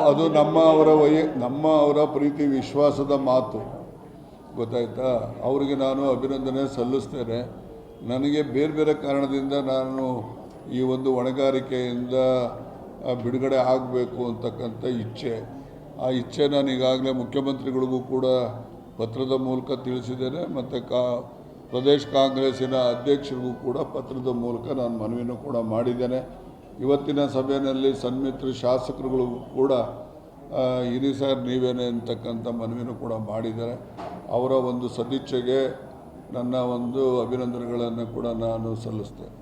ಅದು ನಮ್ಮ ಅವರ ಪ್ರೀತಿ ವಿಶ್ವಾಸದ ಮಾತು, ಗೊತ್ತಾಯ್ತಾ. ಅವರಿಗೆ ನಾನು ಅಭಿನಂದನೆ ಸಲ್ಲಿಸ್ತೇನೆ. ನನಗೆ ಬೇರೆ ಬೇರೆ ಕಾರಣದಿಂದ ನಾನು ಈ ಒಂದು ಹೊಣೆಗಾರಿಕೆಯಿಂದ ಬಿಡುಗಡೆ ಆಗಬೇಕು ಅಂತಕ್ಕಂಥ ಇಚ್ಛೆ. ಆ ಇಚ್ಛೆ ನಾನು ಈಗಾಗಲೇ ಮುಖ್ಯಮಂತ್ರಿಗಳಿಗೂ ಕೂಡ ಪತ್ರದ ಮೂಲಕ ತಿಳಿಸಿದ್ದೇನೆ, ಮತ್ತು ಪ್ರದೇಶ ಕಾಂಗ್ರೆಸ್ಸಿನ ಅಧ್ಯಕ್ಷರಿಗೂ ಕೂಡ ಪತ್ರದ ಮೂಲಕ ನಾನು ಮನವಿಯನ್ನು ಕೂಡ ಮಾಡಿದ್ದೇನೆ. ಇವತ್ತಿನ ಸಭೆಯಲ್ಲಿ ಸನ್ಮಿತ್ರ ಶಾಸಕರುಗಳಿಗೂ ಕೂಡ ಇರಿ ಸರ್ ನೀವೇನೆ ಅಂತಕ್ಕಂಥ ಮನವಿಯನ್ನು ಕೂಡ ಮಾಡಿದ್ದಾರೆ. ಅವರ ಒಂದು ಸದಿಚ್ಛೆಗೆ ನನ್ನ ಒಂದು ಅಭಿನಂದನೆಗಳನ್ನು ಕೂಡ ನಾನು ಸಲ್ಲಿಸ್ತೇನೆ.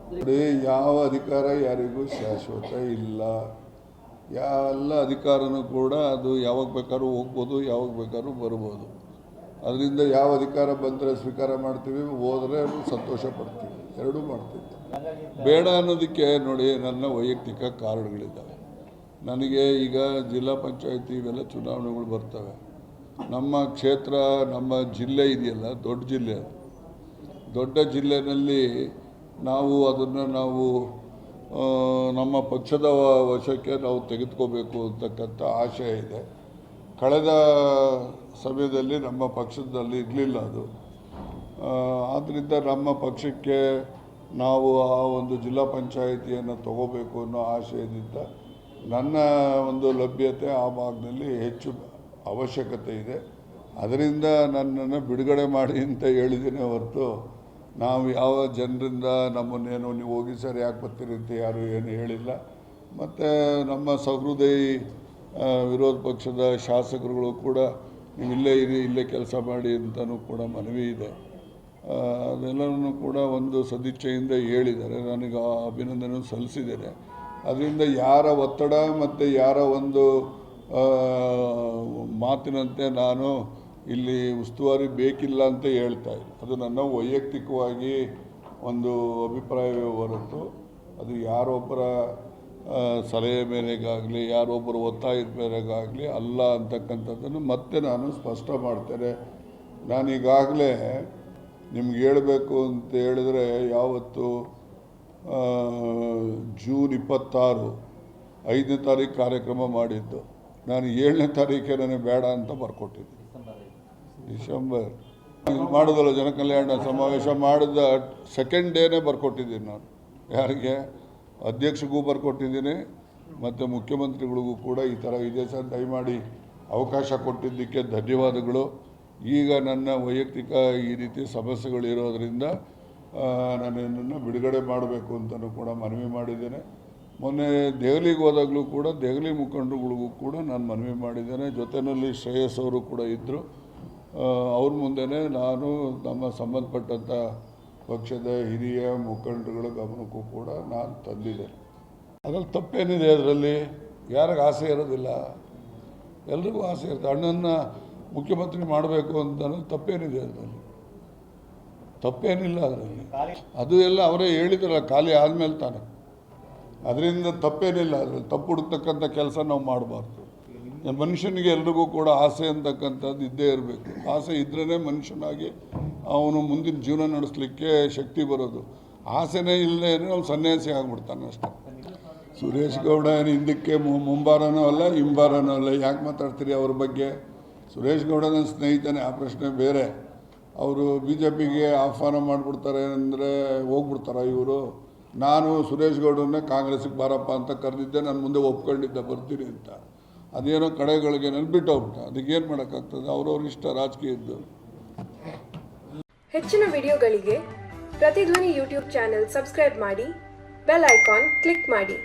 ಯಾವ ಅಧಿಕಾರ ಯಾರಿಗೂ ಶಾಶ್ವತ ಇಲ್ಲ. ಎಲ್ಲ ಅಧಿಕಾರನೂ ಕೂಡ ಅದು ಯಾವಾಗ ಬೇಕಾದ್ರೂ ಹೋಗ್ಬೋದು, ಯಾವಾಗ ಬೇಕಾದ್ರೂ ಬರ್ಬೋದು. ಅದರಿಂದ ಯಾವ ಅಧಿಕಾರ ಬಂದರೆ ಸ್ವೀಕಾರ ಮಾಡ್ತೀವಿ, ಹೋದರೆ ಸಂತೋಷ ಪಡ್ತೀವಿ, ಎರಡೂ ಮಾಡ್ತೀವಿ. ಬೇಡ ಅನ್ನೋದಕ್ಕೆ ನೋಡಿ ನನ್ನ ವೈಯಕ್ತಿಕ ಕಾರಣಗಳಿದ್ದಾವೆ. ನನಗೆ ಈಗ ಜಿಲ್ಲಾ ಪಂಚಾಯತಿ ಇವೆಲ್ಲ ಚುನಾವಣೆಗಳು ಬರ್ತವೆ. ನಮ್ಮ ಕ್ಷೇತ್ರ, ನಮ್ಮ ಜಿಲ್ಲೆ ಇದೆಯಲ್ಲ, ದೊಡ್ಡ ಜಿಲ್ಲೆ. ಅದು ದೊಡ್ಡ ಜಿಲ್ಲೆಯಲ್ಲಿ ನಾವು ನಮ್ಮ ಪಕ್ಷದ ವಶಕ್ಕೆ ನಾವು ತೆಗೆದುಕೋಬೇಕು ಅಂತಕ್ಕಂಥ ಆಶಯ ಇದೆ. ಕಳೆದ ಸಮಯದಲ್ಲಿ ನಮ್ಮ ಪಕ್ಷದಲ್ಲಿ ಇರಲಿಲ್ಲ ಅದು. ಆದ್ದರಿಂದ ನಮ್ಮ ಪಕ್ಷಕ್ಕೆ ನಾವು ಆ ಒಂದು ಜಿಲ್ಲಾ ಪಂಚಾಯಿತಿಯನ್ನು ತಗೋಬೇಕು ಅನ್ನೋ ಆಶಯದಿಂದ ನನ್ನ ಒಂದು ಲಭ್ಯತೆ ಆ ಭಾಗದಲ್ಲಿ ಹೆಚ್ಚು ಅವಶ್ಯಕತೆ ಇದೆ. ಅದರಿಂದ ನನ್ನನ್ನು ಬಿಡುಗಡೆ ಮಾಡಿ ಅಂತ ಹೇಳಿದ್ದೀನಿ ಹೊರತು ನಾವು ಯಾವ ಜನರಿಂದ ನಮ್ಮನ್ನೇನು ನೀವು ಹೋಗಿ ಸರ್ ಯಾಕೆ ಬರ್ತೀರಿ ಅಂತ ಯಾರು ಏನು ಹೇಳಿಲ್ಲ. ಮತ್ತು ನಮ್ಮ ಸಹೃದಯಿ ವಿರೋಧ ಪಕ್ಷದ ಶಾಸಕರುಗಳು ಕೂಡ ನೀವು ಇಲ್ಲೇ ಕೆಲಸ ಮಾಡಿ ಅಂತಲೂ ಕೂಡ ಮನವಿ ಇದೆ. ಅದೆಲ್ಲವೂ ಕೂಡ ಒಂದು ಸದಿಚ್ಛೆಯಿಂದ ಹೇಳಿದ್ದಾರೆ. ನನಗೆ ಅಭಿನಂದನೆ ಸಲ್ಲಿಸಿದ್ದೇನೆ. ಅದರಿಂದ ಯಾರ ಒತ್ತಡ ಮತ್ತು ಯಾರ ಒಂದು ಮಾತಿನಂತೆ ನಾನು ಇಲ್ಲಿ ಉಸ್ತುವಾರಿ ಬೇಕಿಲ್ಲ ಅಂತ ಹೇಳ್ತಾ ಇಲ್ಲ. ಅದು ನನ್ನ ವೈಯಕ್ತಿಕವಾಗಿ ಒಂದು ಅಭಿಪ್ರಾಯವೇ ಹೊರತು ಅದು ಯಾರೊಬ್ಬರ ಸಲಹೆ ಮೇರೆಗಾಗಲಿ ಯಾರೊಬ್ಬರ ಒತ್ತಾಯದ ಮೇರೆಗಾಗಲಿ ಅಲ್ಲ ಅಂತಕ್ಕಂಥದ್ದನ್ನು ಮತ್ತೆ ನಾನು ಸ್ಪಷ್ಟ ಮಾಡ್ತೇನೆ. ನಾನೀಗಾಗಲೇ ನಿಮ್ಗೆ ಹೇಳಬೇಕು ಅಂತ ಹೇಳಿದ್ರೆ, ಯಾವತ್ತು ಜೂನ್ 26 5ನೇ ತಾರೀಕು ಕಾರ್ಯಕ್ರಮ ಮಾಡಿದ್ದು, ನಾನು 7ನೇ ತಾರೀಕೆ ನನಗೆ ಬೇಡ ಅಂತ ಬರ್ಕೊಟ್ಟಿದ್ದೆ. ಡಿಸೆಂಬರ್ ಮಾಡೋದಲ್ಲ, ಜನಕಲ್ಯಾಣ ಸಮಾವೇಶ ಮಾಡಿದ ಸೆಕೆಂಡ್ ಡೇನೇ ಬರ್ಕೊಟ್ಟಿದ್ದೀನಿ ನಾನು. ಯಾರಿಗೆ? ಅಧ್ಯಕ್ಷರಿಗೂ ಬರ್ಕೊಟ್ಟಿದ್ದೀನಿ ಮತ್ತು ಮುಖ್ಯಮಂತ್ರಿಗಳಿಗೂ ಕೂಡ ಈ ಥರ ಇದೆ ಸರ್, ದಯಮಾಡಿ ಅವಕಾಶ ಕೊಟ್ಟಿದ್ದಕ್ಕೆ ಧನ್ಯವಾದಗಳು. ಈಗ ನನ್ನ ವೈಯಕ್ತಿಕ ಈ ರೀತಿ ಸಮಸ್ಯೆಗಳು ಇರೋದರಿಂದ ನನ್ನನ್ನು ಬಿಡುಗಡೆ ಮಾಡಬೇಕು ಅಂತಲೂ ಕೂಡ ಮನವಿ ಮಾಡಿದ್ದೇನೆ. ಮೊನ್ನೆ ದೆಹಲಿಗೆ ಹೋದಾಗಲೂ ಕೂಡ ದೆಹಲಿ ಮುಖಂಡರುಗಳಿಗೂ ಕೂಡ ನಾನು ಮನವಿ ಮಾಡಿದ್ದೇನೆ. ಜೊತೆಯಲ್ಲಿ ಶ್ರೇಯಸ್ ಅವರು ಕೂಡ ಇದ್ದರು. ಅವ್ರ ಮುಂದೆನೇ ನಾನು ನಮ್ಮ ಸಂಬಂಧಪಟ್ಟಂಥ ಪಕ್ಷದ ಹಿರಿಯ ಮುಖಂಡರುಗಳ ಗಮನಕ್ಕೂ ಕೂಡ ನಾನು ತಂದಿದ್ದೇನೆ. ಅದರಲ್ಲಿ ತಪ್ಪೇನಿದೆ? ಅದರಲ್ಲಿ ಯಾರಿಗೆ ಆಸೆ ಇರೋದಿಲ್ಲ? ಎಲ್ರಿಗೂ ಆಸೆ ಇರುತ್ತೆ. ಅಣ್ಣನ ಮುಖ್ಯಮಂತ್ರಿ ಮಾಡಬೇಕು ಅಂತ ತಪ್ಪೇನಿದೆ? ಅದರಲ್ಲಿ ತಪ್ಪೇನಿಲ್ಲ. ಅದರಲ್ಲಿ ಅದು ಎಲ್ಲ ಅವರೇ ಹೇಳಿದ್ರಲ್ಲ, ಖಾಲಿ ಆದಮೇಲೆ ತಾನೆ. ಅದರಿಂದ ತಪ್ಪೇನಿಲ್ಲ. ಅದರಲ್ಲಿ ತಪ್ಪು ಹುಡುಕ್ತಕ್ಕಂಥ ಕೆಲಸ ನಾವು ಮಾಡಬಾರ್ದು. ಮನುಷ್ಯನಿಗೆ ಎಲ್ರಿಗೂ ಕೂಡ ಆಸೆ ಅಂತಕ್ಕಂಥದ್ದು ಇದ್ದೇ ಇರಬೇಕು. ಆಸೆ ಇದ್ರೇ ಮನುಷ್ಯನಾಗಿ ಅವನು ಮುಂದಿನ ಜೀವನ ನಡೆಸಲಿಕ್ಕೆ ಶಕ್ತಿ ಬರೋದು. ಆಸೆನೇ ಇಲ್ಲದೇ ಅವನು ಸನ್ಯಾಸಿ ಆಗಿಬಿಡ್ತಾನೆ ಅಷ್ಟೇ. ಸುರೇಶ್ ಗೌಡ ಏನು ಹಿಂದಕ್ಕೆ ಮುಂಬಾರನೂ ಅಲ್ಲ ಹಿಂಬಾರನೂ ಅಲ್ಲ. ಯಾಕೆ ಮಾತಾಡ್ತೀರಿ ಅವ್ರ ಬಗ್ಗೆ? ಸುರೇಶ್ ಗೌಡ ನನ್ನ ಸ್ನೇಹಿತನೇ, ಆ ಪ್ರಶ್ನೆ ಬೇರೆ. ಅವರು BJPಗೆ ಆಹ್ವಾನ ಮಾಡಿಬಿಡ್ತಾರೆ ಅಂದರೆ ಹೋಗ್ಬಿಡ್ತಾರ ಇವರು? ನಾನು ಸುರೇಶ್ ಗೌಡರನ್ನೇ ಕಾಂಗ್ರೆಸ್ಸಿಗೆ ಬಾರಪ್ಪ ಅಂತ ಕರೆದಿದ್ದೆ. ನಾನು ಮುಂದೆ ಒಪ್ಕೊಂಡಿದ್ದೆ ಬರ್ತೀನಿ ಅಂತ. ಅದೇನೋ ಕಡೆಗಳಿಗೆ ಬಿಟ್ಟು ಹೋಗ್ಬಿಟ್ಟ. ಅದಕ್ಕೇನು ಮಾಡೋಕ್ಕಾಗ್ತದೆ? ಅವ್ರವ್ರ ಇಷ್ಟ ರಾಜಕೀಯದ್ದು. ಹೆಚ್ಚಿನ ವಿಡಿಯೋಗಳಿಗೆ ಪ್ರತಿಧ್ವನಿ ಯೂಟ್ಯೂಬ್ ಚಾನೆಲ್ ಸಬ್ಸ್ಕ್ರೈಬ್ ಮಾಡಿ, ಬೆಲ್ ಐಕಾನ್ ಕ್ಲಿಕ್ ಮಾಡಿ.